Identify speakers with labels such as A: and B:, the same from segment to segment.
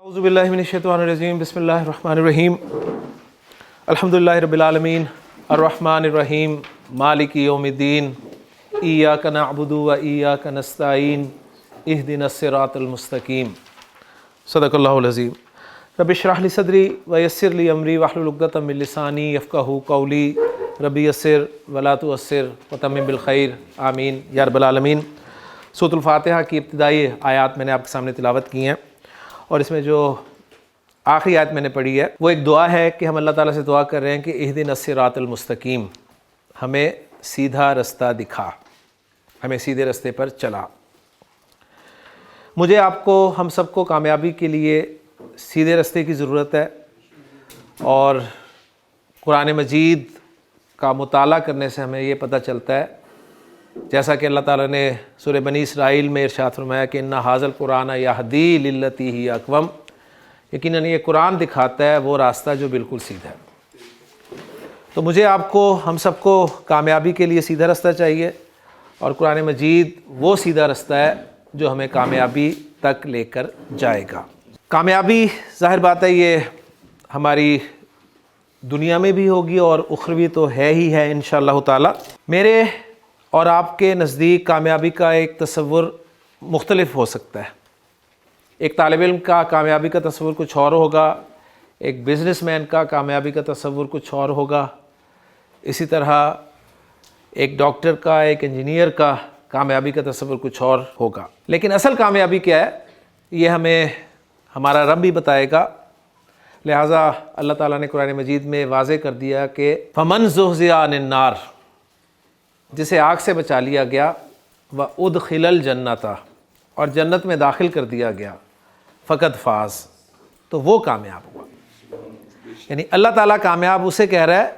A: اعوذ باللہ من الشیطان الرجیم بسم اللہ الرحمن الرحیم الحمدللہ رب العالمین الرحمن الرحیم مالک یوم الدین ایاک نعبد و ایاک نستعین اہدنا الصراط المستقیم صدق اللہ العظیم رب اشرح لی صدری ویسر لی امری واحلل عقدۃ من لسانی یفقہوا قولی رب یسر ولا تعسر وتمم بالخیر آمین یا رب العالمین۔ سورۃ الفاتحہ کی ابتدائی آیات میں نے آپ کے سامنے تلاوت کی ہیں، اور اس میں جو آخری آیت میں نے پڑھی ہے وہ ایک دعا ہے کہ ہم اللہ تعالیٰ سے دعا کر رہے ہیں کہ اہدنا الصراط المستقیم، ہمیں سیدھا رستہ دکھا، ہمیں سیدھے رستے پر چلا۔ مجھے آپ کو ہم سب کو کامیابی کے لیے سیدھے رستے کی ضرورت ہے، اور قرآن مجید کا مطالعہ کرنے سے ہمیں یہ پتہ چلتا ہے، جیسا کہ اللہ تعالیٰ نے سورہ بنی اسرائیل میں ارشاد فرمایا کہ ان ھذا القرآن یہدی للتی ہی اقوم، یقیناً یہ قرآن دکھاتا ہے وہ راستہ جو بالکل سیدھا ہے۔ تو مجھے آپ کو ہم سب کو کامیابی کے لیے سیدھا رستہ چاہیے، اور قرآن مجید وہ سیدھا رستہ ہے جو ہمیں کامیابی تک لے کر جائے گا۔ کامیابی ظاہر بات ہے یہ ہماری دنیا میں بھی ہوگی اور اخروی تو ہے ہی ہے انشاءاللہ تعالی۔ میرے اور آپ کے نزدیک کامیابی کا ایک تصور مختلف ہو سکتا ہے۔ ایک طالب علم کا کامیابی کا تصور کچھ اور ہوگا، ایک بزنس مین کا کامیابی کا تصور کچھ اور ہوگا، اسی طرح ایک ڈاکٹر کا، ایک انجینئر کا کامیابی کا تصور کچھ اور ہوگا۔ لیکن اصل کامیابی کیا ہے یہ ہمیں ہمارا رب بھی بتائے گا، لہٰذا اللہ تعالیٰ نے قرآن مجید میں واضح کر دیا کہ فَمَنْ زُحْزِحَ عَنِ النَّارِ، جسے آگ سے بچا لیا گیا، وَأُدْخِلَ الْجَنَّةَ، اور جنت میں داخل کر دیا گیا، فَقَدْ فَازَ، تو وہ کامیاب ہوا۔ یعنی اللہ تعالیٰ کامیاب اسے کہہ رہا ہے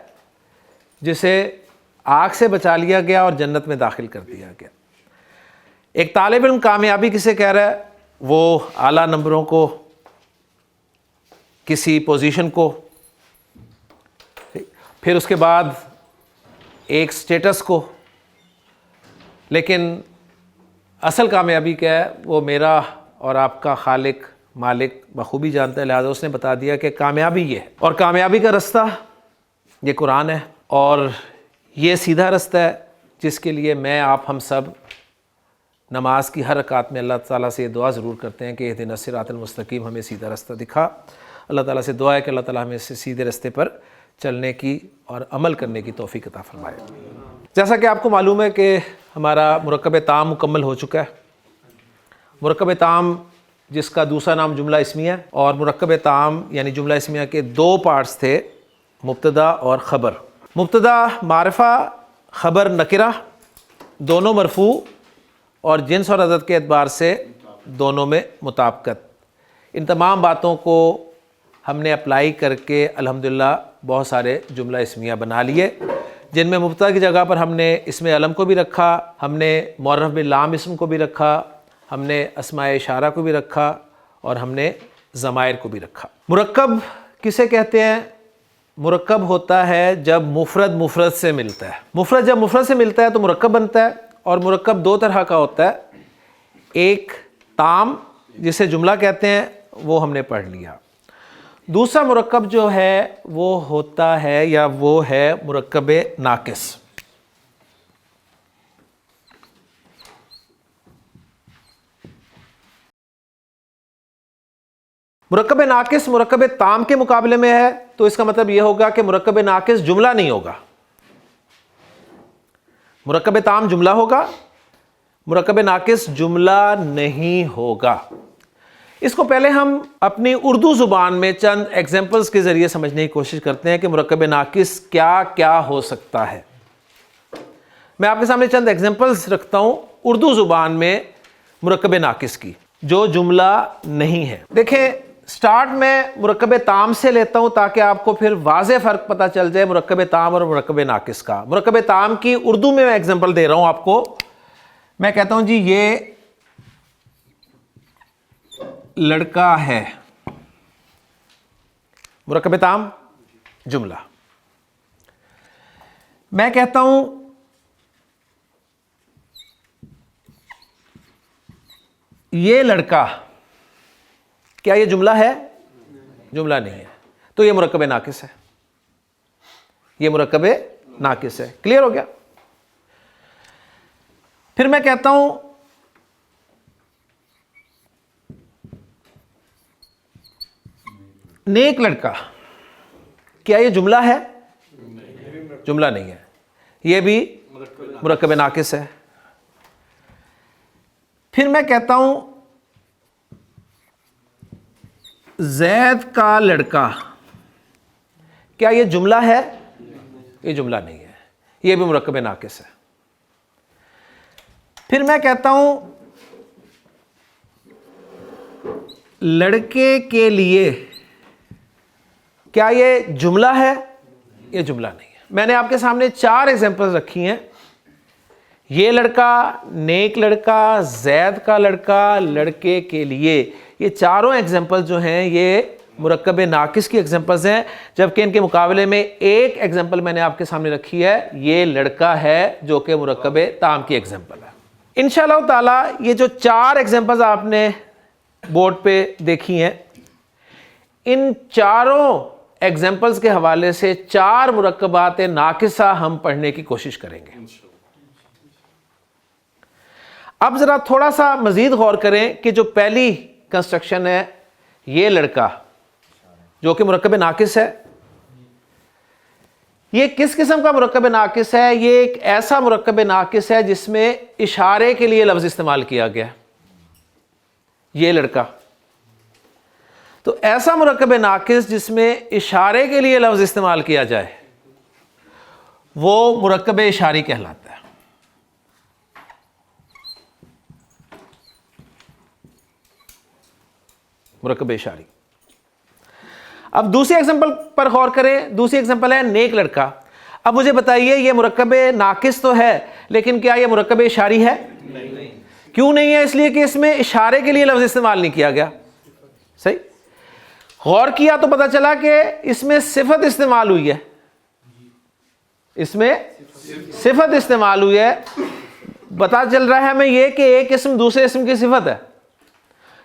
A: جسے آگ سے بچا لیا گیا اور جنت میں داخل کر دیا گیا۔ ایک طالب علم کامیابی کسے کہہ رہا ہے؟ وہ اعلیٰ نمبروں کو، کسی پوزیشن کو، پھر اس کے بعد ایک سٹیٹس کو۔ لیکن اصل کامیابی کیا ہے وہ میرا اور آپ کا خالق مالک بخوبی جانتا ہے، لہٰذا اس نے بتا دیا کہ کامیابی یہ ہے، اور کامیابی کا رستہ یہ قرآن ہے، اور یہ سیدھا رستہ ہے جس کے لیے میں آپ ہم سب نماز کی ہر رکعت میں اللہ تعالیٰ سے یہ دعا ضرور کرتے ہیں کہ اہدنا الصراط المستقیم، ہمیں سیدھا رستہ دکھا۔ اللہ تعالیٰ سے دعا ہے کہ اللہ تعالیٰ ہمیں اس سیدھے رستے پر چلنے کی اور عمل کرنے کی توفیق عطا فرمائے۔ جیسا کہ آپ کو معلوم ہے کہ ہمارا مرکب تام مکمل ہو چکا ہے۔ مرکب تام جس کا دوسرا نام جملہ اسمیہ ہے، اور مرکب تام یعنی جملہ اسمیہ کے دو پارٹس تھے، مبتدا اور خبر۔ مبتدا معرفہ، خبر نکرہ، دونوں مرفوع، اور جنس اور عدد کے اعتبار سے دونوں میں مطابقت۔ ان تمام باتوں کو ہم نے اپلائی کر کے الحمدللہ بہت سارے جملہ اسمیہ بنا لیے، جن میں مبتدا کی جگہ پر ہم نے اسم علم کو بھی رکھا، ہم نے معرف باللام اسم کو بھی رکھا، ہم نے اسماء اشارہ کو بھی رکھا، اور ہم نے ضمائر کو بھی رکھا۔ مرکب کسے کہتے ہیں؟ مرکب ہوتا ہے جب مفرد مفرد سے ملتا ہے۔ مفرد جب مفرد سے ملتا ہے تو مرکب بنتا ہے، اور مرکب دو طرح کا ہوتا ہے، ایک تام جسے جملہ کہتے ہیں وہ ہم نے پڑھ لیا، دوسرا مرکب جو ہے وہ ہوتا ہے یا وہ ہے مرکب ناقص۔ مرکب ناقص مرکب تام کے مقابلے میں ہے، تو اس کا مطلب یہ ہوگا کہ مرکب ناقص جملہ نہیں ہوگا، مرکب تام جملہ ہوگا، مرکب ناقص جملہ نہیں ہوگا۔ اس کو پہلے ہم اپنی اردو زبان میں چند ایگزامپلز کے ذریعے سمجھنے کی کوشش کرتے ہیں کہ مرکب ناقص کیا کیا ہو سکتا ہے۔ میں آپ کے سامنے چند ایگزامپلز رکھتا ہوں اردو زبان میں مرکب ناقص کی، جو جملہ نہیں ہے۔ دیکھیں، سٹارٹ میں مرکب تام سے لیتا ہوں تاکہ آپ کو پھر واضح فرق پتہ چل جائے مرکب تام اور مرکب ناقص کا۔ مرکب تام کی اردو میں ایگزامپل دے رہا ہوں آپ کو۔ میں کہتا ہوں جی یہ لڑکا ہے، مرکب تام جملہ۔ میں کہتا ہوں یہ لڑکا، کیا یہ جملہ ہے؟ جملہ نہیں ہے، تو یہ مرکب ناقص ہے، یہ مرکب ناقص ہے. کلیئر ہو گیا؟ پھر میں کہتا ہوں نیک لڑکا، کیا یہ جملہ ہے؟ جملہ نہیں ہے، یہ بھی مرکب ناقص ہے. پھر میں کہتا ہوں زید کا لڑکا، کیا یہ جملہ ہے؟ یہ جملہ نہیں ہے، یہ بھی مرکب ناقص ہے. پھر میں کہتا ہوں لڑکے کے لیے، کیا یہ جملہ ہے؟ یہ جملہ نہیں ہے. میں نے آپ کے سامنے 4 ایگزامپلز رکھی ہیں، یہ لڑکا، نیک لڑکا، زید کا لڑکا، لڑکے کے لیے. یہ چاروں ایگزامپل جو ہیں یہ مرکب ناقص کی ایگزامپلز ہیں، جبکہ ان کے مقابلے میں ایک ایگزامپل میں نے آپ کے سامنے رکھی ہے، یہ لڑکا ہے جو کہ مرکب تام کی ایگزامپل ہے. انشاءاللہ تعالی یہ جو 4 ایگزامپلز آپ نے بورڈ پہ دیکھی ہیں، ان چاروں ایگزامپلز کے حوالے سے 4 مرکبات ناقصہ ہم پڑھنے کی کوشش کریں گے. اب ذرا تھوڑا سا مزید غور کریں کہ جو پہلی کنسٹرکشن ہے، یہ لڑکا جو کہ مرکب ناقص ہے، یہ کس قسم کا مرکب ناقص ہے؟ یہ ایک ایسا مرکب ناقص ہے جس میں اشارے کے لیے لفظ استعمال کیا گیا، یہ لڑکا. تو ایسا مرکب ناقص جس میں اشارے کے لیے لفظ استعمال کیا جائے وہ مرکب اشاری کہلاتا ہے. مرکب اشاری. اب دوسری ایگزامپل پر غور کریں. دوسری ایگزامپل ہے نیک لڑکا. اب مجھے بتائیے یہ مرکب ناقص تو ہے لیکن کیا یہ مرکب اشاری ہے؟ نہیں. کیوں نہیں ہے؟ اس لیے کہ اس میں اشارے کے لیے لفظ استعمال نہیں کیا گیا. صحیح. غور کیا تو پتہ چلا کہ اس میں صفت استعمال ہوئی ہے، اس میں صفت استعمال ہوئی ہے. پتہ چل رہا ہے ہمیں یہ کہ ایک اسم دوسرے اسم کی صفت ہے.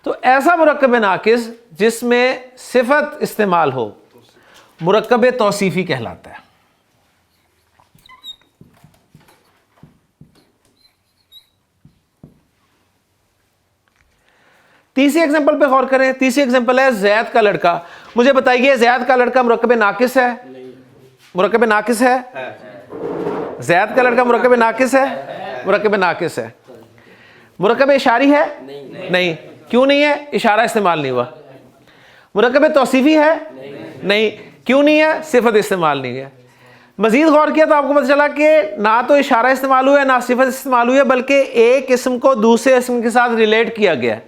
A: تو ایسا مرکب ناقص جس میں صفت استعمال ہو مرکب توصیفی کہلاتا ہے. تیسری ایگزامپل پہ غور کریں. تیسری ایگزامپل ہے زید کا لڑکا. مجھے بتائیے زید کا لڑکا مرکب ناقص ہے؟ مرکب ناقص ہے؟ زید کا لڑکا مرکب ناقص ہے؟ مرکب ناقص ہے. مرکب اشاری ہے؟ نہیں. کیوں نہیں ہے؟ اشارہ استعمال نہیں ہوا. مرکب توصیفی ہے؟ نہیں. کیوں نہیں ہے؟ صفت استعمال نہیں ہے. مزید غور کیا تو آپ کو پتہ چلا کہ نہ تو اشارہ استعمال ہوا ہے نہ صفت استعمال ہوئی ہے، بلکہ ایک اسم کو دوسرے اسم کے ساتھ ریلیٹ کیا گیا،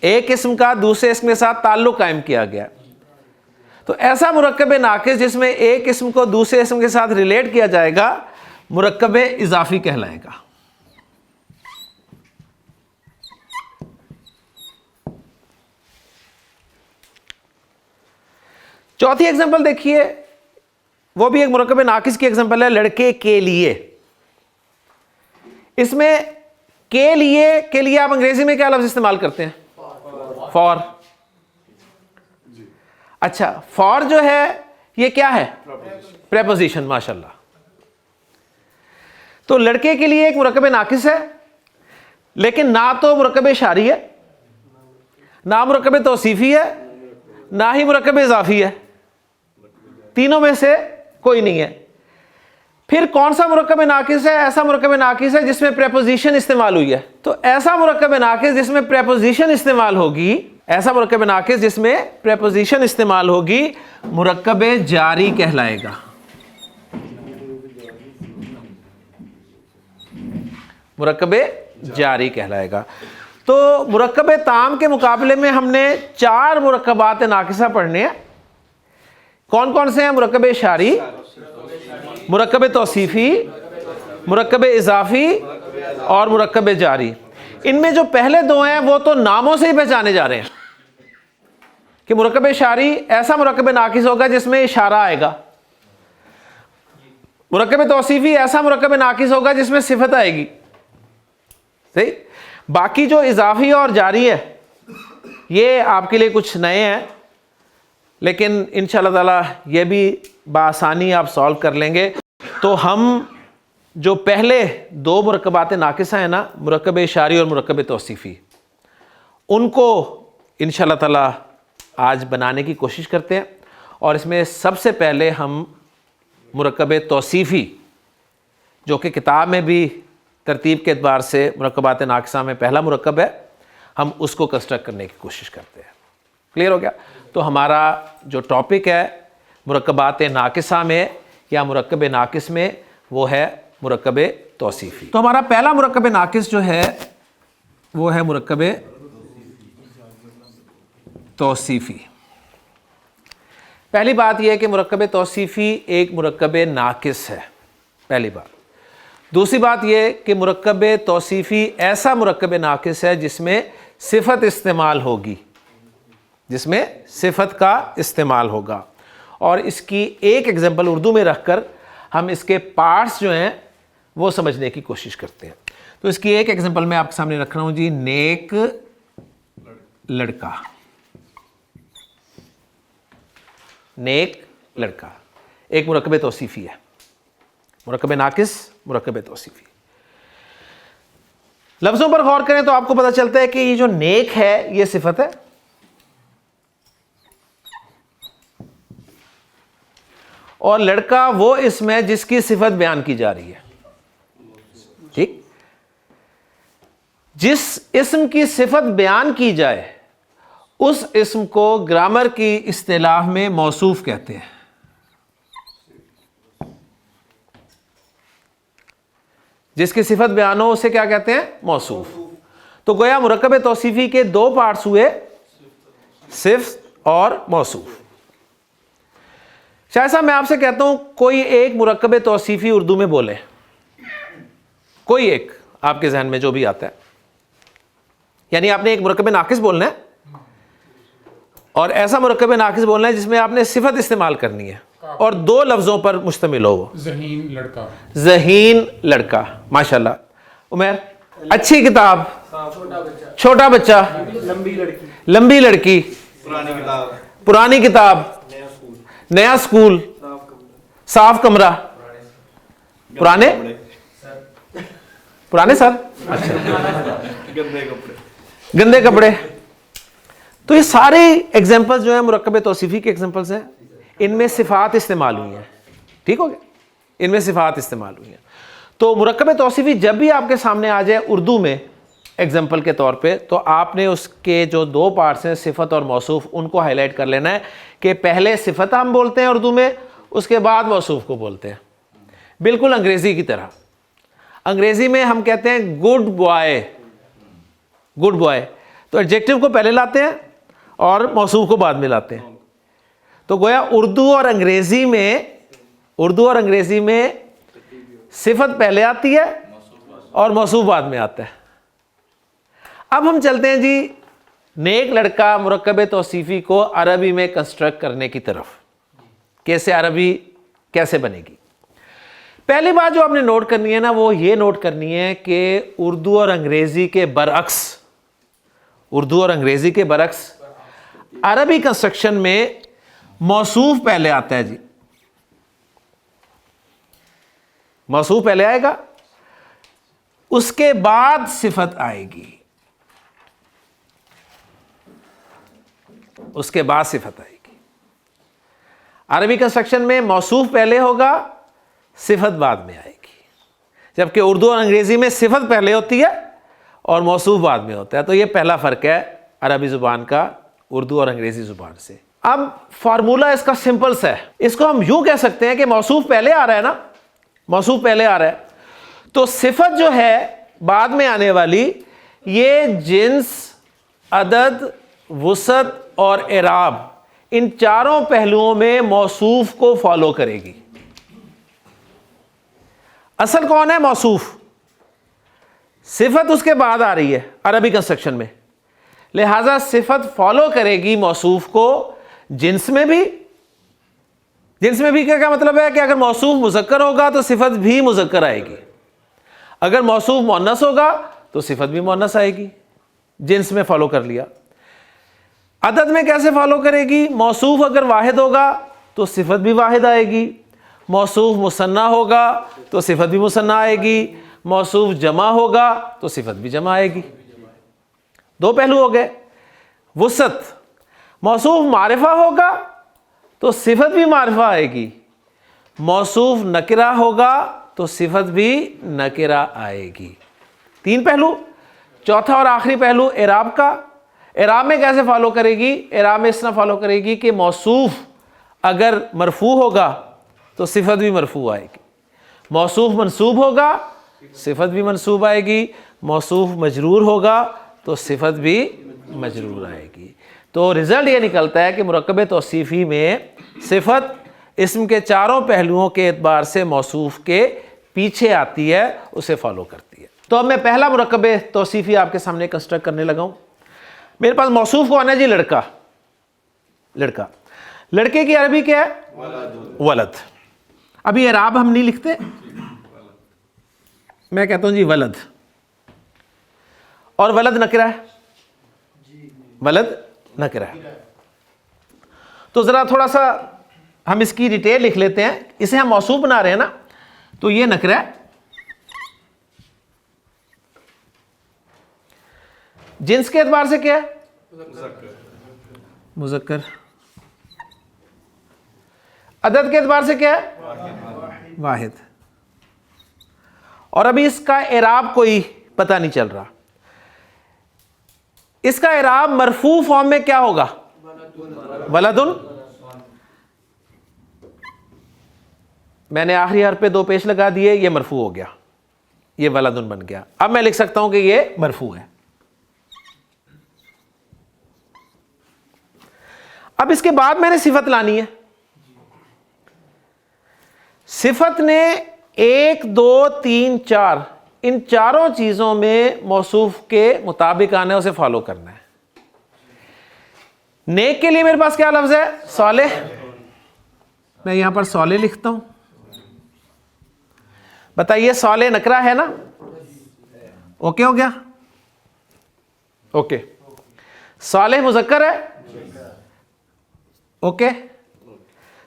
A: ایک اسم کا دوسرے اسم کے ساتھ تعلق قائم کیا گیا. تو ایسا مرکب ناقص جس میں ایک اسم کو دوسرے اسم کے ساتھ ریلیٹ کیا جائے گا مرکب اضافی کہلائے گا. چوتھی ایگزامپل دیکھیے، وہ بھی ایک مرکب ناقص کی ایگزامپل ہے، لڑکے کے لیے. اس میں کے لیے آپ انگریزی میں کیا لفظ استعمال کرتے ہیں؟ فار. اچھا، فار جو ہے یہ کیا ہے؟ پریپوزیشن. ماشاءاللہ. تو لڑکے کے لیے ایک مرکب ناقص ہے، لیکن نہ تو مرکب اشاری ہے، نہ مرکب توصیفی ہے، نہ ہی مرکب اضافی ہے. تینوں میں سے کوئی نہیں ہے. پھر کون سا مرکب ناقص ہے؟ ایسا مرکب ناقص ہے جس میں پریپوزیشن استعمال ہوئی ہے. تو ایسا مرکب ناقص جس میں پریپوزیشن استعمال ہوگی، ایسا مرکب ناقص جس میں پریپوزیشن استعمال ہوگی مرکب جاری کہلائے گا. مرکب جاری کہلائے گا. تو مرکب تام کے مقابلے میں ہم نے 4 مرکبات ناقصہ پڑھنے ہیں. کون کون سے ہیں؟ مرکب اشاری، مرکب توصیفی، مرکب اضافی اور مرکب جاری. ان میں جو پہلے 2 ہیں وہ تو ناموں سے ہی پہچانے جا رہے ہیں کہ مرکب اشاری ایسا مرکب ناقص ہوگا جس میں اشارہ آئے گا، مرکب توصیفی ایسا مرکب ناقص ہوگا جس میں صفت آئے گی. صحیح. باقی جو اضافی اور جاری ہے یہ آپ کے لیے کچھ نئے ہیں، لیکن انشاءاللہ تعالیٰ یہ بھی بآسانی آپ سالو کر لیں گے. تو ہم جو پہلے 2 مرکبات ناقصہ ہیں نا، مرکب اشاری اور مرکب توصیفی، ان کو انشاءاللہ تعالیٰ آج بنانے کی کوشش کرتے ہیں. اور اس میں سب سے پہلے ہم مرکب توصیفی، جو کہ کتاب میں بھی ترتیب کے اعتبار سے مرکبات ناقصہ میں پہلا مرکب ہے، ہم اس کو کنسٹرکٹ کرنے کی کوشش کرتے ہیں. کلیئر ہو گیا؟ تو ہمارا جو ٹاپک ہے مرکبات ناقصہ میں یا مرکب ناقص میں، وہ ہے مرکب توصیفی. تو ہمارا پہلا مرکب ناقص جو ہے وہ ہے مرکب توصیفی. پہلی بات یہ ہے کہ مرکب توصیفی ایک مرکب ناقص ہے، پہلی بات. دوسری بات یہ کہ مرکب توصیفی ایسا مرکب ناقص ہے جس میں صفت استعمال ہوگی، جس میں صفت کا استعمال ہوگا. اور اس کی ایک ایگزامپل اردو میں رکھ کر ہم اس کے پارٹس جو ہیں وہ سمجھنے کی کوشش کرتے ہیں. تو اس کی ایک ایگزامپل میں آپ کے سامنے رکھ رہا ہوں جی. نیک لڑکا. نیک لڑکا ایک مرکب توصیفی ہے، مرکب ناقص، مرکب توصیفی. لفظوں پر غور کریں تو آپ کو پتہ چلتا ہے کہ یہ جو نیک ہے یہ صفت ہے، اور لڑکا وہ اسم ہے جس کی صفت بیان کی جا رہی ہے. ٹھیک؟ جس اسم کی صفت بیان کی جائے اس اسم کو گرامر کی اصطلاح میں موصوف کہتے ہیں. جس کی صفت بیان ہو اسے کیا کہتے ہیں؟ موصوف. تو گویا مرکب توصیفی کے 2 پارٹس ہوئے، صفت اور موصوف. شاید صاحب میں آپ سے کہتا ہوں کوئی ایک مرکب توصیفی اردو میں بولیں، کوئی ایک آپ کے ذہن میں جو بھی آتا ہے. یعنی آپ نے ایک مرکب ناقص بولنا ہے اور ایسا مرکب ناقص بولنا ہے جس میں آپ نے صفت استعمال کرنی ہے اور 2 لفظوں پر مشتمل ہو. وہ
B: ذہین لڑکا.
A: ذہین لڑکا. ماشاءاللہ. عمیر، اچھی کتاب، چھوٹا بچہ، لمبی لڑکی، پرانی کتاب، نیا اسکول، صاف کمرہ، پرانے سر، گندے کپڑے. تو یہ سارے ایگزامپلز جو ہیں مرکب توصیفی کے ایگزامپلز ہیں. ان میں صفات استعمال ہوئی ہیں. ٹھیک ہو گیا؟ ان میں صفات استعمال ہوئی ہیں. تو مرکب توصیفی جب بھی آپ کے سامنے آ جائے اردو میں ایگزامپل کے طور پہ، تو آپ نے اس کے جو 2 پارٹس ہیں صفت اور موصوف، ان کو ہائی لائٹ کر لینا ہے کہ پہلے صفت ہم بولتے ہیں اردو میں، اس کے بعد موصوف کو بولتے ہیں. بالکل انگریزی کی طرح. انگریزی میں ہم کہتے ہیں گڈ بوائے، گڈ بوائے، تو ایڈجیکٹو کو پہلے لاتے ہیں اور موصوف کو بعد میں لاتے ہیں. تو گویا اردو اور انگریزی میں صفت پہلے آتی ہے اور موصوف بعد میں آتا ہے. اب ہم چلتے ہیں جی نیک لڑکا مرکب توصیفی کو عربی میں کنسٹرکٹ کرنے کی طرف. کیسے عربی کیسے بنے گی؟ پہلی بات جو آپ نے نوٹ کرنی ہے نا، وہ یہ نوٹ کرنی ہے کہ اردو اور انگریزی کے برعکس عربی کنسٹرکشن میں موصوف پہلے آتا ہے. جی موصوف پہلے آئے گا، اس کے بعد صفت آئے گی، اس کے بعد صفت آئے گی. عربی کنسٹرکشن میں موصوف پہلے ہوگا، صفت بعد میں آئے گی. جبکہ اردو اور انگریزی میں صفت پہلے ہوتی ہے اور موصوف بعد میں ہوتا ہے. تو یہ پہلا فرق ہے عربی زبان کا اردو اور انگریزی زبان سے. اب فارمولہ اس کا سمپل سا ہے. اس کو ہم یوں کہہ سکتے ہیں کہ موصوف پہلے آ رہا ہے نا، موصوف پہلے آ رہا ہے، تو صفت جو ہے بعد میں آنے والی، یہ جنس، عدد، وسعت اور اعراب، ان 4 پہلوؤں میں موصوف کو فالو کرے گی. اصل کون ہے؟ موصوف. صفت اس کے بعد آ رہی ہے عربی کنسٹرکشن میں، لہذا صفت فالو کرے گی موصوف کو. جنس میں بھی کیا مطلب ہے کہ اگر موصوف مذکر ہوگا تو صفت بھی مذکر آئے گی، اگر موصوف مؤنث ہوگا تو صفت بھی مؤنث آئے گی. جنس میں فالو کر لیا. عدد میں کیسے فالو کرے گی؟ موصوف اگر واحد ہوگا تو صفت بھی واحد آئے گی، موصوف مثنیٰ ہوگا تو صفت بھی مثنیٰ آئے گی، موصوف جمع ہوگا تو صفت بھی جمع آئے گی۔ دو پہلو ہو گئے۔ وسعت، موصوف معرفہ ہوگا تو صفت بھی معرفہ آئے گی، موصوف نکرہ ہوگا تو صفت بھی نکرہ آئے گی۔ تین پہلو۔ چوتھا اور آخری پہلو اعراب کا۔ اعراب میں کیسے فالو کرے گی؟ اعراب میں اس طرح فالو کرے گی کہ موصوف اگر مرفوع ہوگا تو صفت بھی مرفوع آئے گی، موصوف منصوب ہوگا صفت بھی منصوب آئے گی، موصوف مجرور ہوگا تو صفت بھی مجرور آئے گی۔ تو رزلٹ یہ نکلتا ہے کہ مرکب توصیفی میں صفت اسم کے چاروں پہلوؤں کے اعتبار سے موصوف کے پیچھے آتی ہے، اسے فالو کرتی ہے۔ تو اب میں پہلا مرکب توصیفی آپ کے سامنے کنسٹرکٹ کرنے لگا ہوں۔ میرے پاس موصوف کون ہے جی؟ لڑکا۔ لڑکا، لڑکے کی عربی کیا ہے؟ ولد۔ ابھی اعراب ہم نہیں لکھتے، میں کہتا ہوں جی ولد، اور ولد نکرہ ہے، ولد نکرہ ہے۔ تو ذرا تھوڑا سا ہم اس کی ڈیٹیل لکھ لیتے ہیں، اسے ہم موصوف بنا رہے ہیں نا، تو یہ نکرہ ہے، جنس کے اعتبار سے کیا ہے؟ مذکر۔ عدد کے اعتبار سے کیا ہے؟ واحد۔ اور ابھی اس کا اعراب کوئی پتہ نہیں چل رہا۔ اس کا اعراب مرفوع فارم میں کیا ہوگا؟ ولدن۔ میں نے آخری حرف پہ دو پیش لگا دیے، یہ مرفوع ہو گیا، یہ ولدن بن گیا۔ اب میں لکھ سکتا ہوں کہ یہ مرفوع ہے۔ اب اس کے بعد میں نے صفت لانی ہے۔ صفت نے 1 2 3 4 ان چاروں چیزوں میں موصوف کے مطابق آنا ہے، اسے فالو کرنا ہے۔ نیک کے لیے میرے پاس کیا لفظ ہے؟ صالح۔ میں یہاں پر صالح لکھتا ہوں۔ بتائیے صالح نکرہ ہے نا؟ اوکے ہو گیا؟ اوکے۔ صالح مذکر ہے؟ اوکے۔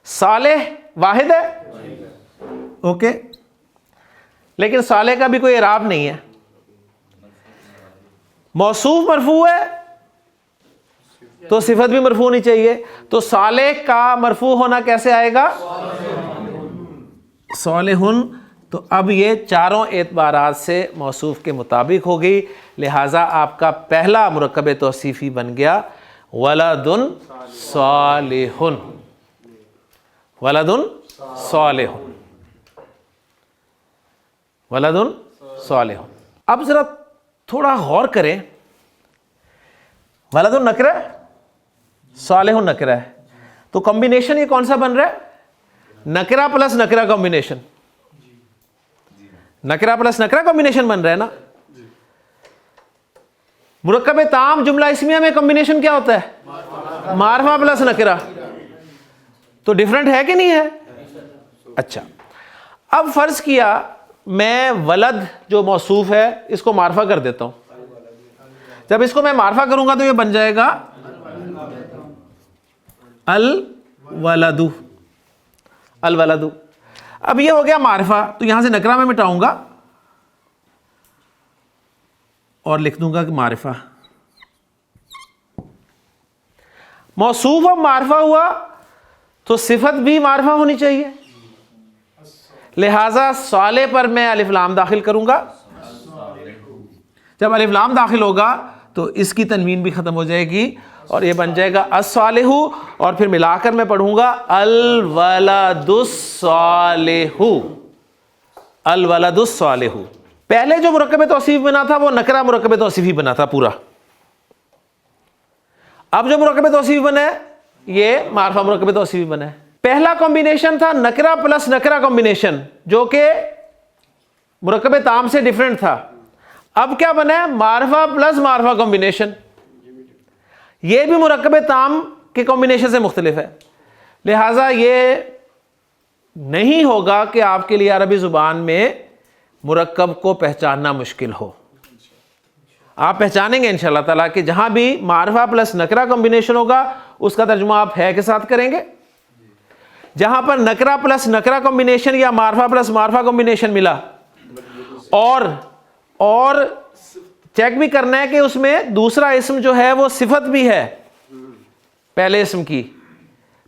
A: صالح واحد ہے؟ اوکے۔ لیکن صالح کا بھی کوئی اعراب نہیں ہے۔ موصوف مرفوع ہے تو صفت بھی مرفوع ہونی چاہیے، تو صالح کا مرفوع ہونا کیسے آئے گا؟ صالحن۔ تو اب یہ چاروں اعتبارات سے موصوف کے مطابق ہوگی، لہٰذا آپ کا پہلا مرکب توصیفی بن گیا ولدن صالحن۔ ولدن صالحن، ولدن صالحن۔ اب ذرا تھوڑا غور کریں، ولدن نکرہ ہے، صالحن نکرہ ہے، تو کمبینیشن یہ کون سا بن رہا ہے؟ نکرہ پلس نکرہ کمبینیشن۔ نکرہ پلس نکرہ کمبینیشن بن رہا ہے نا۔ مرکب تام جملہ اسمیہ میں کمبینیشن کیا ہوتا ہے؟ معرفہ پلس نکرہ۔ تو ڈیفرنٹ ہے کہ نہیں ہے؟ اچھا، اب فرض کیا میں ولد جو موصوف ہے اس کو معرفہ کر دیتا ہوں۔ جب اس کو میں معرفہ کروں گا تو یہ بن جائے گا الولد۔ الولد۔ اب یہ ہو گیا معرفہ، تو یہاں سے نکرہ میں مٹاؤں گا اور لکھ دوں گا کہ معرفہ۔ موصوف اب معرفہ ہوا تو صفت بھی معرفہ ہونی چاہیے، لہذا صالح پر میں الف لام داخل کروں گا۔ جب الف لام داخل ہوگا تو اس کی تنوین بھی ختم ہو جائے گی اور یہ بن جائے گا الصالح، اور پھر ملا کر میں پڑھوں گا الولد الصالح۔ الولد الصالح۔ پہلے جو مرکب توصیف بنا تھا وہ نکرہ مرکب توصیفی بنا تھا پورا، اب جو مرکب توصیف بنا ہے یہ معرفہ مرکب توصیفی بنا ہے۔ پہلا کمبینیشن تھا نکرہ پلس نکرہ کمبینیشن، جو کہ مرکب تام سے ڈیفرنٹ تھا۔ اب کیا بنا ہے؟ معرفہ پلس معرفہ کمبینیشن۔ یہ بھی مرکب تام کے کمبینیشن سے مختلف ہے، لہٰذا یہ نہیں ہوگا کہ آپ کے لیے عربی زبان میں مرکب کو پہچاننا مشکل ہو۔ آپ پہچانیں گے انشاءاللہ تعالیٰ کہ جہاں بھی معرفہ پلس نکرہ کمبینیشن ہوگا اس کا ترجمہ آپ ہے کے ساتھ کریں گے. جہاں پر نکرہ پلس نکرہ کمبینیشن یا معرفہ پلس معرفہ کمبینیشن ملا اور چیک بھی کرنا ہے کہ اس میں دوسرا اسم جو ہے وہ صفت بھی ہے پہلے اسم کی,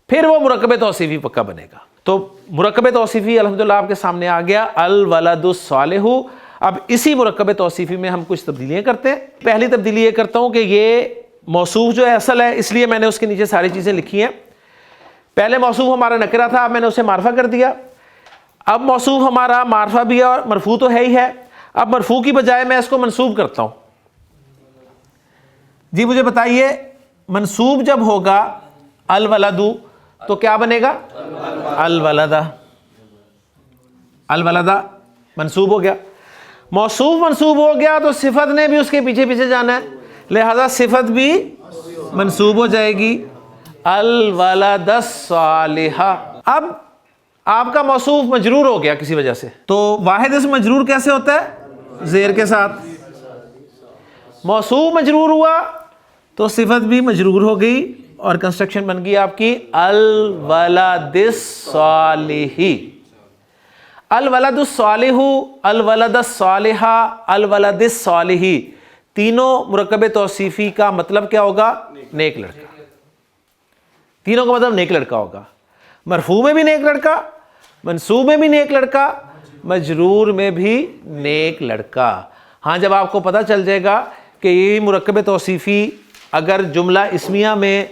A: پھر وہ مرکب توصیفی پکا بنے گا. تو مرکب توصیفی الحمدللہ آپ کے سامنے آ گیا, الولد الصالح. اب اسی مرکب توصیفی میں ہم کچھ تبدیلیاں کرتے ہیں. پہلی تبدیلی یہ کرتا ہوں کہ یہ موصوف جو ہے اصل ہے, اس لیے میں نے اس کے نیچے ساری چیزیں لکھی ہیں. پہلے موصوف ہمارا نکرہ تھا, اب میں نے اسے معرفہ کر دیا. اب موصوف ہمارا معرفہ بھی ہے اور مرفوع تو ہے ہی ہے. اب مرفوع کی بجائے میں اس کو منصوب کرتا ہوں. جی مجھے بتائیے, منصوب جب ہوگا الولد تو کیا بنے گا؟ الولدہ. الولدہ منصوب ہو گیا. موصوف منصوب ہو گیا تو صفت نے بھی اس کے پیچھے پیچھے جانا ہے, لہذا صفت بھی منصوب ہو جائے گی, الولد الصالح. اب آپ کا موصوف مجرور ہو گیا کسی وجہ سے, تو واحد اسم مجرور کیسے ہوتا ہے؟ زیر کے ساتھ. موصوف مجرور ہوا تو صفت بھی مجرور ہو گئی اور کنسٹرکشن بن گئی آپ کی الولد الصالح. الولد الصالح, الولد الصالح, الولد الصالح, تینوں مرکب توصیفی کا مطلب کیا ہوگا؟ نیک لڑکا. تینوں کا مطلب نیک لڑکا ہوگا. مرفوع میں بھی نیک لڑکا, منصوب میں بھی نیک لڑکا, مجرور میں بھی نیک لڑکا. ہاں جب آپ کو پتہ چل جائے گا کہ یہ مرکب توصیفی اگر جملہ اسمیہ میں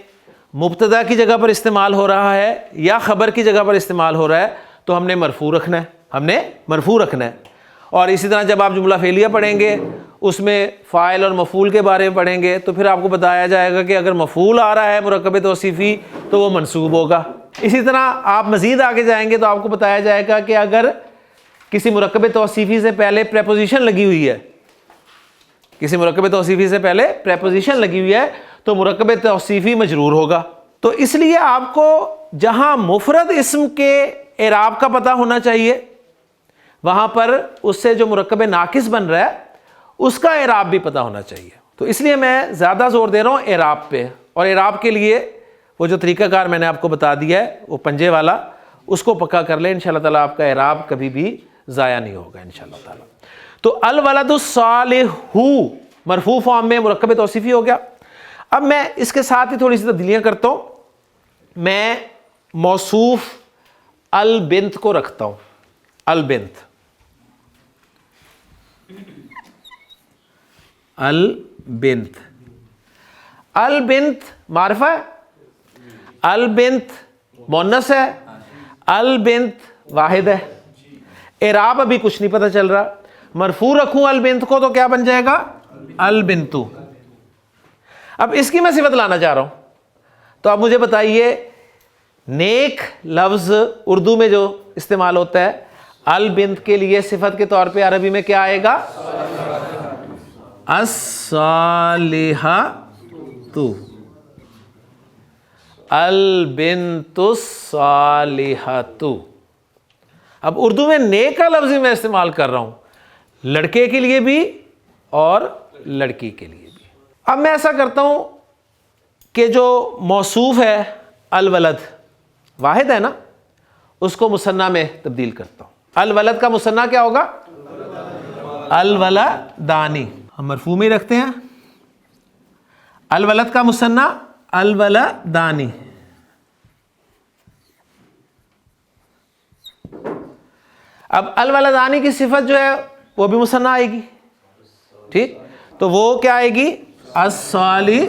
A: مبتدا کی جگہ پر استعمال ہو رہا ہے یا خبر کی جگہ پر استعمال ہو رہا ہے تو ہم نے مرفوع رکھنا ہے, ہم نے مرفوع رکھنا ہے. اور اسی طرح جب آپ جملہ فعلیہ پڑھیں گے اس میں فاعل اور مفعول کے بارے میں پڑھیں گے تو پھر آپ کو بتایا جائے گا کہ اگر مفعول آ رہا ہے مرکب توصیفی تو وہ منصوب ہوگا. اسی طرح آپ مزید آگے جائیں گے تو آپ کو بتایا جائے گا کہ اگر کسی مرکب توصیفی سے پہلے پریپوزیشن لگی ہوئی ہے, کسی مرکب توصیفی سے پہلے پریپوزیشن لگی ہوئی ہے تو مرکب توصیفی مجرور ہوگا. تو اس لیے آپ کو جہاں مفرد اسم کے اعراب کا پتہ ہونا چاہیے وہاں پر اس سے جو مرکب ناقص بن رہا ہے اس کا اعراب بھی پتہ ہونا چاہیے. تو اس لیے میں زیادہ زور دے رہا ہوں اعراب پہ, اور اعراب کے لیے وہ جو طریقہ کار میں نے آپ کو بتا دیا ہے وہ پنجے والا, اس کو پکا کر لیں, انشاءاللہ تعالیٰ آپ کا اعراب کبھی بھی ضائع نہیں ہوگا انشاءاللہ تعالیٰ. تو الولد الصالح مرفوع فارم میں مرکب توصیفی ہو گیا. اب میں اس کے ساتھ ہی تھوڑی سی تبدیلیاں کرتا ہوں. میں موصوف البنت کو رکھتا ہوں, البنت. البنت, البنت معرفہ ہے, البنت مؤنث ہے, البنت واحد ہے. اعراب ابھی کچھ نہیں پتہ چل رہا. مرفوع رکھوں البنت کو تو کیا بن جائے گا؟ البنتو. اب اس کی میں صفت لانا چاہ رہا ہوں, تو اب مجھے بتائیے نیک لفظ اردو میں جو استعمال ہوتا ہے البنت کے لیے صفت کے طور پہ عربی میں کیا آئے گا؟ الصالحۃ, البنت الصالحۃ. اب اردو میں نیک کا لفظ میں استعمال کر رہا ہوں, لڑکے کے لیے بھی اور لڑکی کے لیے بھی. اب میں ایسا کرتا ہوں کہ جو موصوف ہے الولد واحد ہے نا, اس کو مثنیٰ میں تبدیل کرتا ہوں. الولد کا مثنیٰ کیا ہوگا؟ الولدانی. ہم مرفوع میں رکھتے ہیں. الولد کا مثنیٰ الولدانی. اب الولدانی کی صفت جو ہے وہ بھی مثنیٰ آئے گی, ٹھیک, تو وہ کیا آئے گی؟ الصالحانی,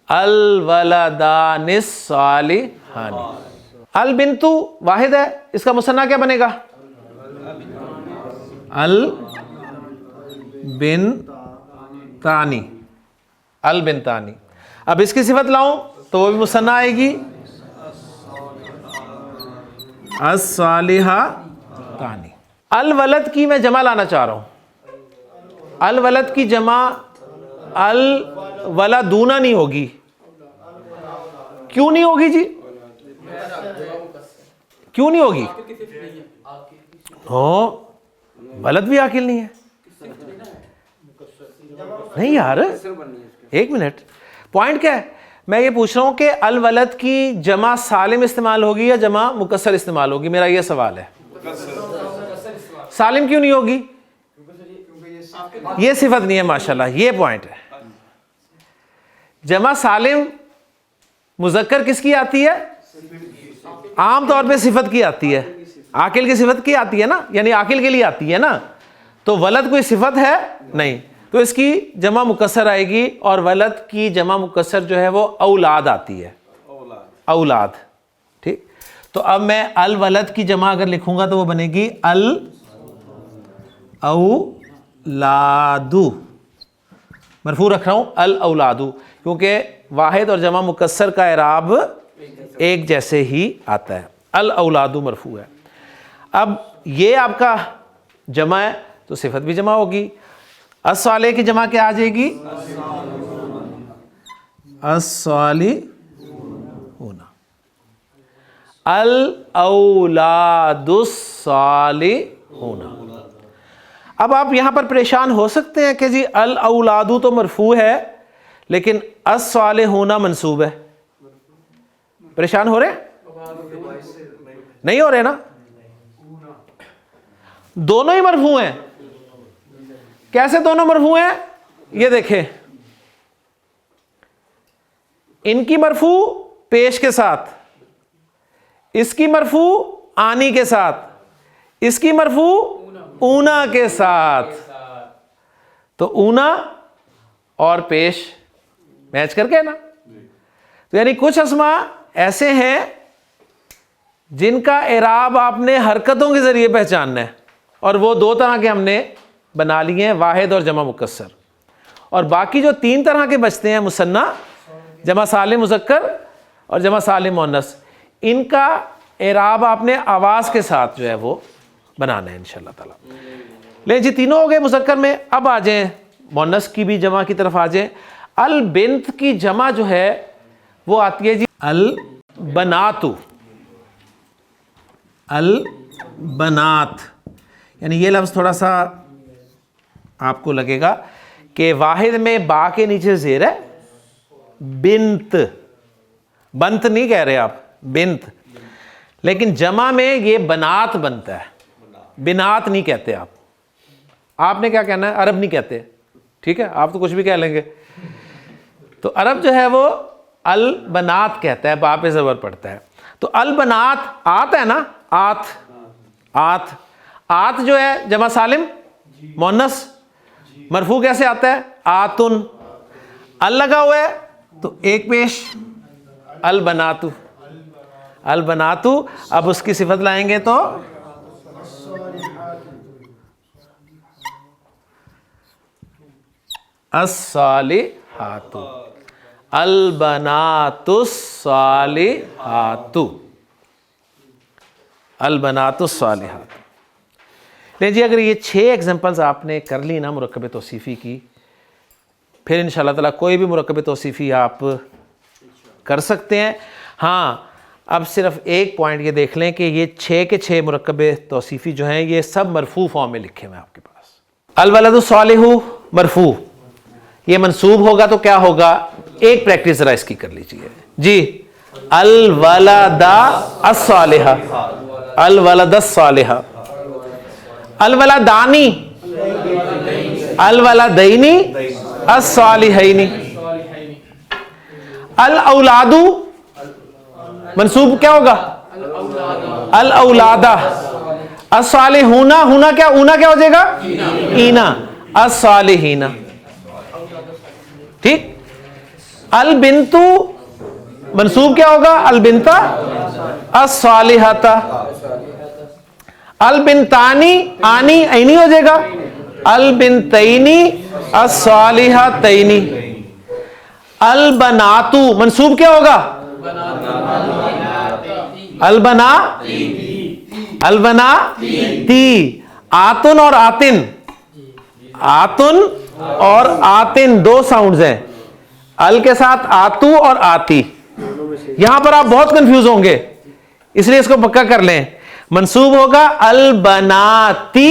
A: الولدان الصالحانی. البنتو واحد ہے, اس کا مثنیٰ کیا بنے گا؟ البنتانی, البنتانی. اب اس کی صفت لاؤں تو وہ بھی مثنیٰ آئے گی, الصالحتانی. الولد کی میں جمع لانا چاہ رہا ہوں. الولد کی جمع الولدون نہیں ہوگی. کیوں نہیں ہوگی جی؟ کیوں نہیں ہوگی؟ ولد بھی عاقل نہیں ہے. نہیں یار ایک منٹ, پوائنٹ کیا ہے؟ میں یہ پوچھ رہا ہوں کہ الولد کی جمع سالم استعمال ہوگی یا جمع مکسر استعمال ہوگی, میرا یہ سوال ہے. سالم کیوں نہیں ہوگی؟ یہ صفت نہیں ہے ماشاءاللہ, یہ پوائنٹ ہے. جمع سالم مذکر کس کی آتی ہے؟ عام طور پہ صفت کی آتی ہے, عاقل کی صفت کی آتی ہے نا, یعنی عاقل کے لیے آتی ہے نا. تو ولد کوئی صفت ہے نہیں, تو اس کی جمع مکسر آئے گی, اور ولد کی جمع مکسر جو ہے وہ اولاد آتی ہے, اولاد. ٹھیک, تو اب میں الولد کی جمع اگر لکھوں گا تو وہ بنے گی الاولادو, مرفوع رکھ رہا ہوں الاولادو, کیونکہ واحد اور جمع مکسر کا اعراب ایک جیسے ہی آتا ہے. الاولادو مرفوع ہے. اب یہ آپ کا جمع ہے تو صفت بھی جمع ہوگی. الصالح کی جمع کیا آ جائے گی؟ الصالحون. الاولاد الصالحون. اب آپ یہاں پر پریشان ہو سکتے ہیں کہ جی الاولادو تو مرفوع ہے لیکن الصالحون منصوب ہے. پریشان ہو رہے ہیں؟ نہیں ہو رہے نا؟ دونوں ہی مرفوع ہیں. کیسے دونوں مرفوع ہیں؟ یہ دیکھیں, ان کی مرفوع پیش کے ساتھ, اس کی مرفوع آنی کے ساتھ, اس کی مرفوع اونا کے ساتھ. تو اونا اور پیش میچ کر کے نا. تو یعنی کچھ اسماء ایسے ہیں جن کا اعراب آپ نے حرکتوں کے ذریعے پہچاننا ہے, اور وہ دو طرح کے ہم نے بنا لیے ہیں, واحد اور جمع مکسر. اور باقی جو تین طرح کے بچتے ہیں, مثنیٰ, جمع سالم مذکر اور جمع سالم مؤنث, ان کا اعراب آپ نے آواز کے ساتھ جو ہے وہ بنانا ہے انشاءاللہ تعالی. لیکن جی تینوں ہو گئے مذکر میں. اب آ جائیں مؤنث کی بھی جمع کی طرف آ جائیں. البنت کی جمع جو ہے وہ آتی ہے جی البناتو. البنات, یعنی یہ لفظ تھوڑا سا آپ کو لگے گا کہ واحد میں با کے نیچے زیر ہے, بنت, بنت نہیں کہہ رہے آپ, بنت. لیکن جمع میں یہ بنات بنتا ہے, بنات نہیں کہتے آپ. آپ نے کیا کہنا ہے؟ عرب نہیں کہتے. ٹھیک ہے, آپ تو کچھ بھی کہہ لیں گے. تو عرب جو ہے وہ البنات کہتا ہے, با پہ زبر پڑتا ہے. تو البنات آت ہے نا, آت, آت, آت جو ہے جمع سالم مؤنث, مرفوع کیسے آتا ہے؟ آتن. ال لگا ہوا ہے تو ایک پیش البناتو, البناتو. اب اس کی صفت لائیں گے تو الصالحات, البنات الصالحات, البنات الصالحات. نہیں جی, اگر یہ 6 ایگزامپلز آپ نے کر لی نا مرکب توصیفی کی, پھر انشاءاللہ تعالیٰ کوئی بھی مرکب توصیفی آپ کر سکتے ہیں. ہاں, اب صرف ایک پوائنٹ یہ دیکھ لیں کہ یہ 6 کے 6 مرکب توصیفی جو ہیں یہ سب مرفوع فارم میں لکھے ہوئے ہیں آپ کے پاس. الولد الصالح مرفوع, یہ منصوب ہوگا تو کیا ہوگا؟ ایک پریکٹس ذرا اس کی کر لیجیے جی. الولد الصالح, الولد الصالح. الولدانی, الولدینی الصالحین. الاولاد منصوب کیا ہوگا؟ الاولادہ. الصالحون, ہونا کیا, اونا کیا ہو جائے گا؟ اینا. الصالحین. ٹھیک. البنت منصوب کیا ہوگا؟ البنت الصالحۃ. البنتانی, آنی عینی ہو جائے گا, البنتینی الصالحتین. البناتو منصوب کیا ہوگا؟ البنا, البناتی. آتن اور آتن, آتن اور آتن دو ساؤنڈز ہیں, ال کے ساتھ آتو اور آتی. یہاں پر آپ بہت کنفیوز ہوں گے, اس لیے اس کو پکا کر لیں. منصوب ہوگا البناتی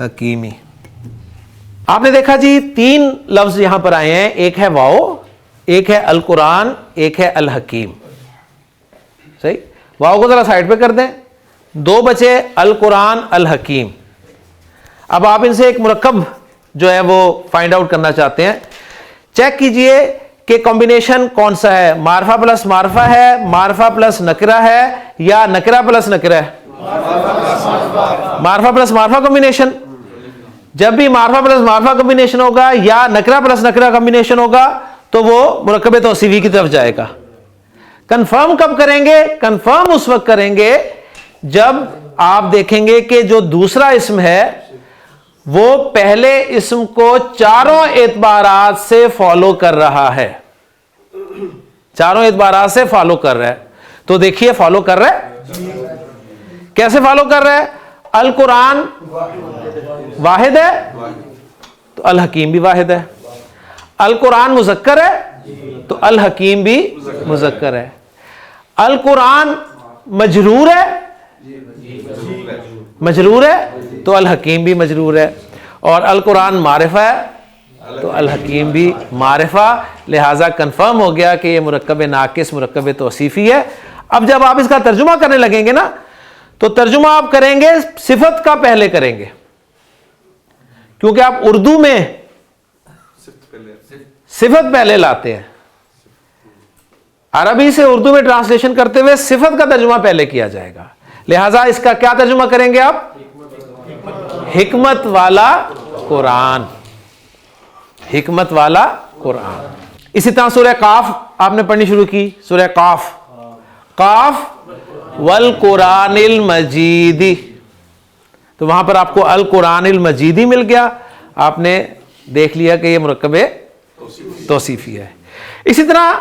A: حکیمی. آپ نے دیکھا جی 3 لفظ یہاں پر آئے ہیں, ایک ہے واو, ایک ہے القرآن, ایک ہے الحکیم. صحیح, واو کو ذرا سائڈ پہ کر دیں, 2 بچے القرآن الحکیم. اب آپ ان سے ایک مرکب جو ہے وہ فائنڈ آؤٹ کرنا چاہتے ہیں. چیک کیجئے کہ کمبینیشن کون سا ہے, معرفہ پلس معرفہ ہے, معرفہ پلس نکرہ ہے, یا نکرہ پلس نکرہ ہے؟ معرفہ پلس معرفہ کمبینیشن. جب بھی معرفہ پلس معرفہ کمبینیشن ہوگا یا نکرہ پلس نکرہ کمبینیشن ہوگا تو وہ مرکب توصیفی کی طرف جائے گا. کنفرم کب کریں گے؟ کنفرم اس وقت کریں گے جب آپ دیکھیں گے کہ جو دوسرا اسم ہے وہ پہلے اسم کو چاروں اعتبارات سے فالو کر رہا ہے. چاروں اعتبارات سے فالو کر رہا ہے. تو دیکھیے فالو کر رہا ہے. کیسے فالو کر رہا ہے؟ القرآن واحد ہے تو الحکیم بھی واحد ہے. القرآن مذکر ہے تو الحکیم بھی مذکر ہے. القرآن مجرور ہے, مجرور ہے تو الحکیم بھی مجرور ہے. اور القرآن معرفہ ہے تو الحکیم بھی معرفہ. لہذا کنفرم ہو گیا کہ یہ مرکب ناقص مرکب توصیفی ہے. اب جب آپ اس کا ترجمہ کرنے لگیں گے نا تو ترجمہ آپ کریں گے صفت کا پہلے کریں گے, کیونکہ آپ اردو میں صفت پہلے لاتے ہیں. عربی سے اردو میں ٹرانسلیشن کرتے ہوئے صفت کا ترجمہ پہلے کیا جائے گا. لہذا اس کا کیا ترجمہ کریں گے آپ؟ حکمت والا قرآن, حکمت والا قرآن. اسی طرح سورہ قاف آپ نے پڑھنی شروع کی. سورہ قاف, قاف والقرآن المجید, تو وہاں پر آپ کو القرآن المجیدی مل گیا. آپ نے دیکھ لیا کہ یہ مرکب توصیفی ہے. اسی طرح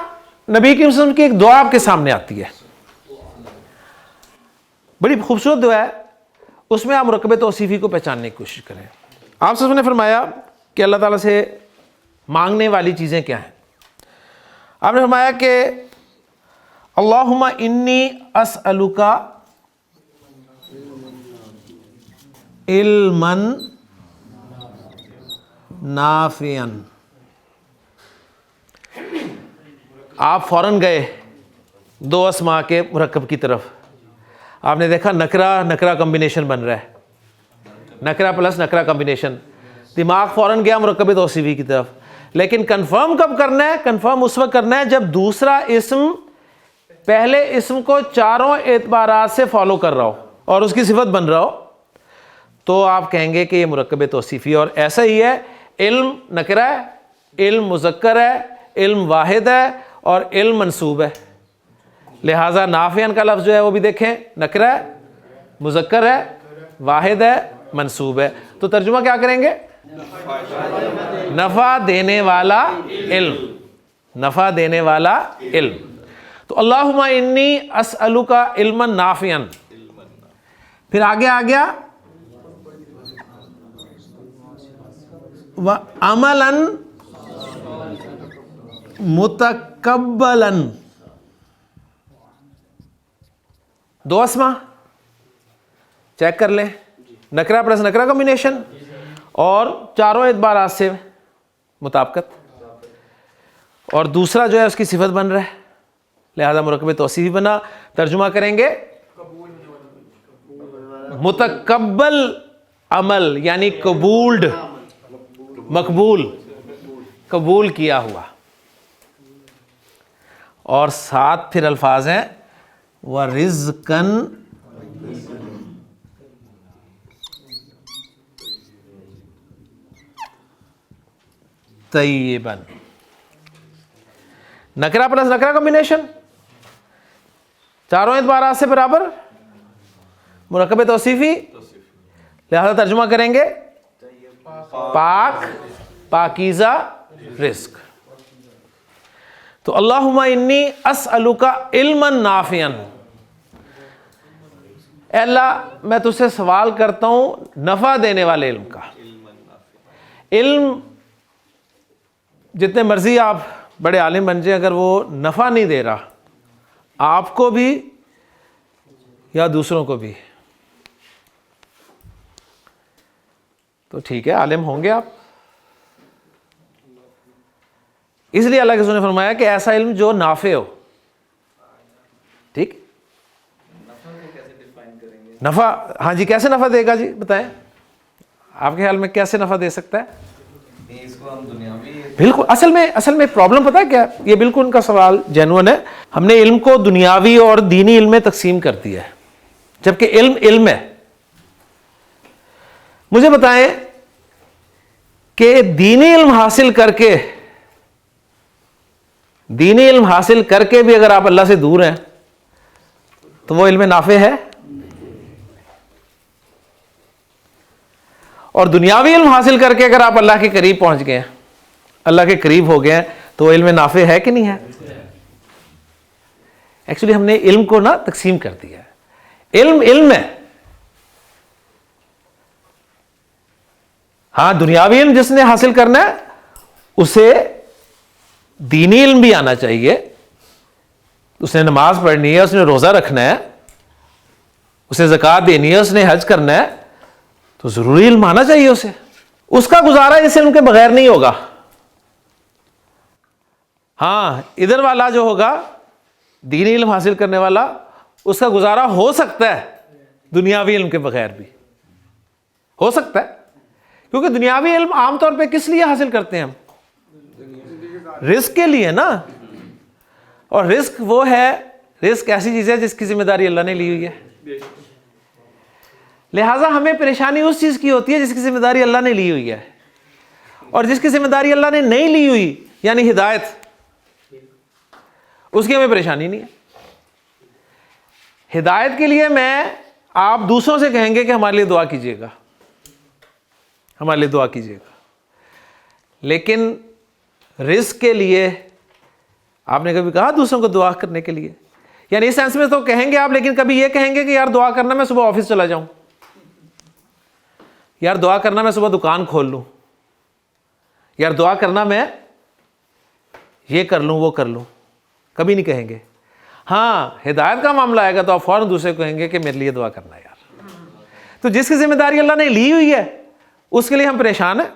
A: نبی کریم صلی اللہ علیہ وسلم کی ایک دعا آپ کے سامنے آتی ہے, بڑی خوبصورت دعا ہے. اس میں آپ مرکب توصیفی کو پہچاننے کی کوشش کریں. آپ صلی اللہ علیہ وسلم نے فرمایا کہ اللہ تعالیٰ سے مانگنے والی چیزیں کیا ہیں. آپ نے فرمایا کہ اللہم انی اسألک علما نافعا. آپ فوراً گئے 2 اسماء کے مرکب کی طرف. آپ نے دیکھا نکرہ نکرہ کمبینیشن بن رہا ہے, نکرہ پلس نکرہ کمبینیشن. دماغ فوراً گیا مرکب توصیفی کی طرف. لیکن کنفرم کب کرنا ہے؟ کنفرم اس وقت کرنا ہے جب دوسرا اسم پہلے اسم کو چاروں اعتبارات سے فالو کر رہا ہو اور اس کی صفت بن رہا ہو, تو آپ کہیں گے کہ یہ مرکب توصیفی. اور ایسا ہی ہے, علم نکرہ ہے, علم مذکر ہے, علم واحد ہے اور علم منصوب ہے. لہٰذا نافعاً کا لفظ جو ہے وہ بھی دیکھیں, نکرہ ہے, مذکر ہے, واحد ہے, منصوب ہے. تو ترجمہ کیا کریں گے؟ نفع دینے والا علم, نفع دینے والا علم. تو اللہم انی اسألک علما نافعا. پھر آگے آ گیا وعملا متقبلا. 2 اسماء چیک کر لیں, نکرہ پلس نکرہ کمبینیشن اور چاروں اعتبارات سے مطابقت, اور دوسرا جو ہے اس کی صفت بن رہا ہے. لہذا مرکب توصیفی بنا. ترجمہ کریں گے متقبل عمل, یعنی قبولڈ, مقبول, قبول کیا ہوا. اور ساتھ پھر الفاظ ہیں وَرِزْقًا طیباً. نکرہ پلس نکرہ کمبینیشن چاروں اعتبارات سے برابر مرکب توصیفی. لہذا ترجمہ کریں گے پاک, پاکیزہ رزق. تو اللہم انی اسألک علما نافعا. اے اللہ میں تجھ سے سوال کرتا ہوں نفع دینے والے علم کا. علم جتنے مرضی آپ بڑے عالم بن جائیں, اگر وہ نفع نہیں دے رہا آپ کو بھی یا دوسروں کو بھی, تو ٹھیک ہے, عالم ہوں گے آپ. اس لیے اللہ کے رسول نے فرمایا کہ ایسا علم جو نافع ہو. ٹھیک, نفع, ہاں جی, کیسے نفع دے گا جی بتائیں, آپ کے خیال میں کیسے نفع دے سکتا ہے؟ بالکل, اصل میں پرابلم پتہ ہے کیا, یہ بالکل ان کا سوال جینوئن ہے. ہم نے علم کو دنیاوی اور دینی علم میں تقسیم کر دیا ہے, جبکہ علم ہے. مجھے بتائیں کہ دینی علم حاصل کر کے بھی اگر آپ اللہ سے دور ہیں تو وہ علم نافع ہے؟ اور دنیاوی علم حاصل کر کے اگر آپ اللہ کے قریب پہنچ گئے ہیں, اللہ کے قریب ہو گئے ہیں, تو وہ علم نافع ہے کہ نہیں ہے؟ ایکچولی ہم نے علم کو نا تقسیم کر دیا ہے. علم ہے. ہاں, دنیاوی علم جس نے حاصل کرنا ہے اسے دینی علم بھی آنا چاہیے. اس نے نماز پڑھنی ہے, اس نے روزہ رکھنا ہے, اسے زکوٰۃ دینی ہے, اس نے حج کرنا ہے, تو ضروری علم آنا چاہیے اسے. اس کا گزارا اس علم کے بغیر نہیں ہوگا. ہاں, ادھر والا جو ہوگا دینی علم حاصل کرنے والا, اس کا گزارا ہو سکتا ہے دنیاوی علم کے بغیر بھی ہو سکتا ہے. کیونکہ دنیاوی علم عام طور پہ کس لیے حاصل کرتے ہیں ہم؟ رزق کے لیے نا. اور رزق وہ ہے, رزق ایسی چیز ہے جس کی ذمہ داری اللہ نے لی ہوئی ہے. لہٰذا ہمیں پریشانی اس چیز کی ہوتی ہے جس کی ذمہ داری اللہ نے لی ہوئی ہے, اور جس کی ذمہ داری اللہ نے نہیں لی ہوئی یعنی ہدایت, اس کی ہمیں پریشانی نہیں ہے. ہدایت کے لیے آپ دوسروں سے کہیں گے کہ ہمارے لیے دعا کیجیے گا, ہمارے لیے دعا کیجیے گا. لیکن رزق کے لیے آپ نے کبھی کہا دوسروں کو دعا کرنے کے لیے؟ یعنی اس سینس میں تو کہیں گے آپ, لیکن کبھی یہ کہیں گے کہ یار دعا کرنا میں صبح آفس چلا جاؤں, یار دعا کرنا میں صبح دکان کھول لوں, یار دعا کرنا میں یہ کر لوں وہ کر لوں؟ کبھی نہیں کہیں گے. ہاں, ہدایت کا معاملہ آئے گا تو آپ فوراً دوسرے کو کہیں گے کہ میرے لیے دعا کرنا ہے یار. تو جس کی ذمہ داری اللہ نے لی ہوئی ہے اس کے لیے ہم پریشان ہیں,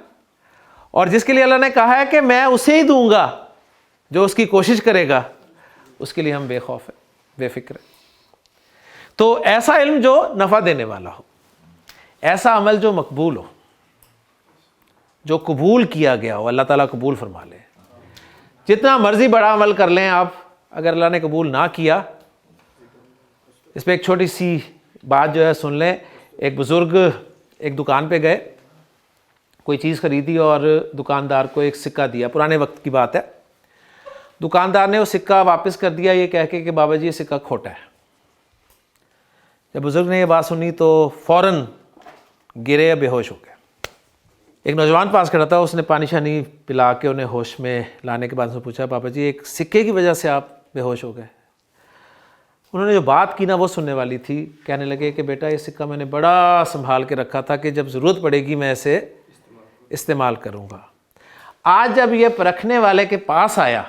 A: اور جس کے لیے اللہ نے کہا ہے کہ میں اسے ہی دوں گا جو اس کی کوشش کرے گا, اس کے لیے ہم بے خوف ہیں, بے فکر ہیں. تو ایسا علم جو نفع دینے والا ہو, ایسا عمل جو مقبول ہو, جو قبول کیا گیا ہو, اللہ تعالیٰ قبول فرما لے. جتنا مرضی بڑا عمل کر لیں آپ, اگر اللہ نے قبول نہ کیا, اس پہ ایک چھوٹی سی بات جو ہے سن لیں. ایک بزرگ ایک دکان پہ گئے, کوئی چیز خریدی اور دکاندار کو ایک سکہ دیا, پرانے وقت کی بات ہے. دکاندار نے وہ سکہ واپس کر دیا یہ کہہ کے کہ بابا جی یہ سکہ کھوٹا ہے. جب بزرگ نے یہ بات سنی تو فوراً گرے یا بے ہوش ہو گئے. ایک نوجوان پاس کھڑا تھا, اس نے پانی شانی پلا کے انہیں ہوش میں لانے کے بعد سے پوچھا بابا جی ایک سکے کی وجہ سے آپ بے ہوش ہو گئے؟ انہوں نے جو بات کی نا وہ سننے والی تھی. کہنے لگے کہ بیٹا یہ سکہ میں نے بڑا سنبھال کے رکھا تھا کہ جب ضرورت پڑے گی میں اسے استعمال کروں گا. آج جب یہ پرکھنے والے کے پاس آیا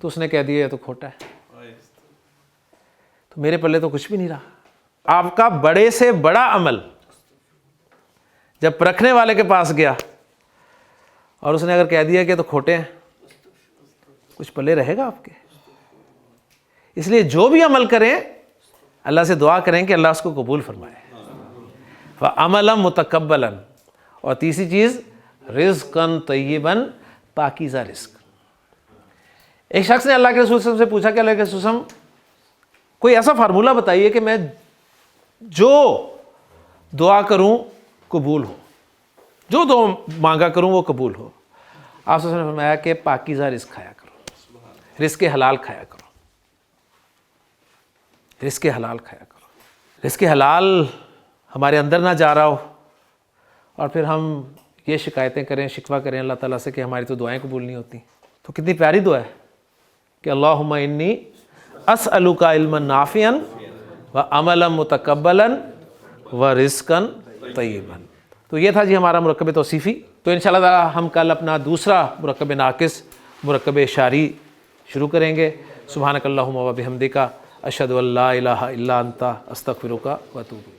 A: تو اس نے کہہ دیا یہ تو کھوٹا ہے, تو میرے پلے تو کچھ بھی نہیں رہا. آپ کا بڑے سے بڑا عمل جب پرکھنے والے کے پاس گیا اور اس نے اگر کہہ دیا کہ تو کھوٹے ہیں, کچھ پلے رہے گا آپ کے؟ اس لیے جو بھی عمل کریں اللہ سے دعا کریں کہ اللہ اس کو قبول فرمائے. وَعَمَلًا مُتَقَبَّلًا, اور تیسری چیز رزقاً طیباً, پاکیزہ رزق. ایک شخص نے اللہ کے رسول صلی اللہ علیہ وسلم سے پوچھا کہ اللہ کے رسول صلی اللہ علیہ وسلم کوئی ایسا فارمولہ بتائیے کہ میں جو دعا کروں قبول ہو, جو دعا مانگا کروں وہ قبول ہو. آپ صلی اللہ علیہ وسلم نے فرمایا کہ پاکیزہ رزق کھایا کرو, رزق حلال کھایا کرو, رزق حلال کھایا کرو. رزق حلال ہمارے اندر نہ جا رہا ہو اور پھر ہم یہ شکایتیں کریں, شکوہ کریں اللہ تعالیٰ سے کہ ہماری تو دعائیں قبول نہیں ہوتی. تو کتنی پیاری دعا ہے کہ اللہم انی اسألک علما نافعا وعملا متقبلا ورزقا طیبا. تو یہ تھا جی ہمارا مرکب توصیفی. تو انشاءاللہ تعالی ہم کل اپنا دوسرا مرکب ناقص, مرکب اشاری شروع کریں گے. سبحانک اللہم و بحمدک اشہد ان لا الہ الا انت استغفرک و اتوب الیک.